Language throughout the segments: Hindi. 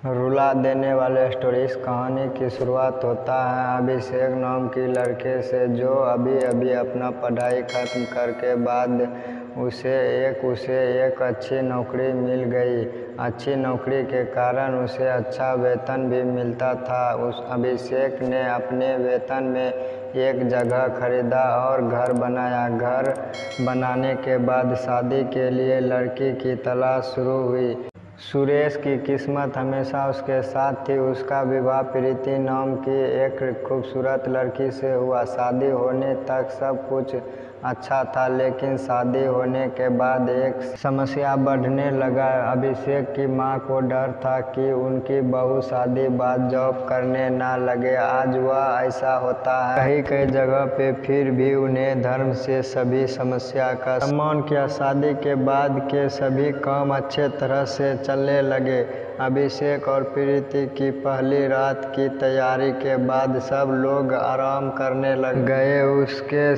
रुला देने वाले स्टोरी। इस कहानी की शुरुआत होता है अभिषेक नाम की लड़के से, जो अभी अभी अपना पढ़ाई खत्म करके बाद उसे एक अच्छी नौकरी मिल गई। अच्छी नौकरी के कारण उसे अच्छा वेतन भी मिलता था। उस अभिषेक ने अपने वेतन में एक जगह खरीदा और घर बनाया। घर बनाने के बाद शादी के लिए लड़की की तलाश शुरू हुई। सुरेश की किस्मत हमेशा उसके साथ थी। उसका विवाह प्रीति नाम की एक खूबसूरत लड़की से हुआ। शादी होने तक सब कुछ अच्छा था, लेकिन शादी होने के बाद एक समस्या बढ़ने लगा। अभिषेक की मां को डर था कि उनकी बहू शादी बाद जॉब करने ना लगे। आज वह ऐसा होता है कई जगह पे, फिर भी उन्हें धर्म से सभी समस्या का सम्मान किया। शादी के बाद के सभी काम अच्छे तरह से चलने लगे। अभिषेक और प्रीति की पहली रात की तैयारी के बाद सब लोग आराम करने लग गए। उसके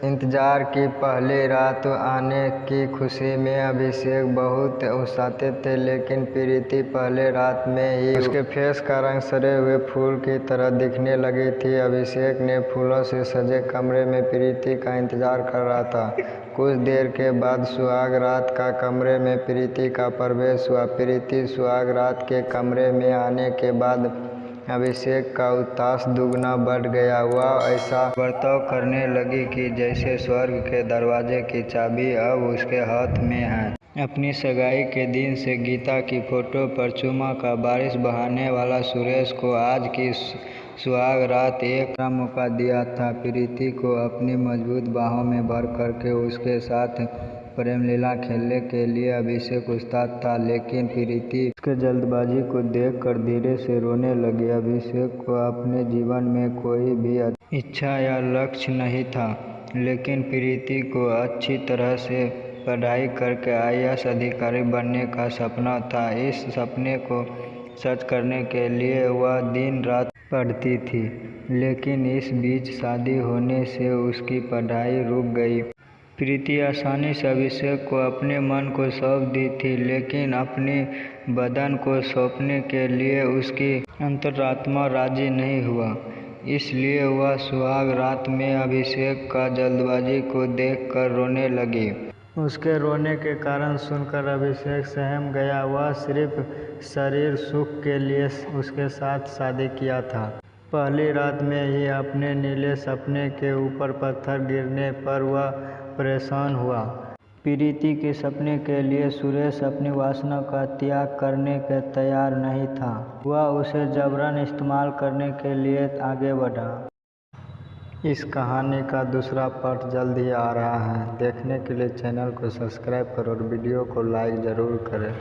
इंतजार की पहली रात आने की खुशी में अभिषेक बहुत उत्साहित थे, लेकिन प्रीति पहले रात में ही उसके फेस का रंग सड़े हुए फूल की तरह दिखने लगी थी। अभिषेक ने फूलों से सजे कमरे में प्रीति का इंतजार कर रहा था। कुछ देर के बाद सुहाग रात का कमरे में प्रीति का प्रवेश हुआ। प्रीति सुहाग रात के कमरे में आने के बाद अभिषेक का उत्साह दुगना बढ़ गया। वह ऐसा बर्ताव करने लगी कि जैसे स्वर्ग के दरवाजे की चाबी अब उसके हाथ में है। अपनी सगाई के दिन से गीता की फोटो पर चुम्मा का बारिश बहाने वाला सुरेश को आज की सुहाग रात एक मौका दिया था। प्रीति को अपनी मजबूत बाहों में भर करके उसके साथ प्रेम लीला खेलने के लिए अभिषेक उत्साहित था, लेकिन प्रीति उसके जल्दबाजी को देखकर धीरे से रोने लगी। अभिषेक को अपने जीवन में कोई भी इच्छा या लक्ष्य नहीं था, लेकिन प्रीति को अच्छी तरह से पढ़ाई करके IAS अधिकारी बनने का सपना था। इस सपने को सच करने के लिए वह दिन रात पढ़ती थी, लेकिन इस बीच शादी होने से उसकी पढ़ाई रुक गई। प्रीति आसानी से अभिषेक को अपने मन को सौंप दी थी, लेकिन अपने बदन को सौंपने के लिए उसकी अंतरात्मा राजी नहीं हुआ। इसलिए वह सुहाग रात में अभिषेक का जल्दबाजी को देखकर रोने लगी। उसके रोने के कारण सुनकर अभिषेक सहम गया। वह सिर्फ शरीर सुख के लिए उसके साथ शादी किया था। पहली रात में ही अपने नीले सपने के ऊपर पत्थर गिरने पर वह परेशान हुआ। प्रीति के सपने के लिए सुरेश अपनी वासना का त्याग करने के तैयार नहीं था। वह उसे जबरन इस्तेमाल करने के लिए आगे बढ़ा। इस कहानी का दूसरा पार्ट जल्द ही आ रहा है। देखने के लिए चैनल को सब्सक्राइब करो और वीडियो को लाइक ज़रूर करें।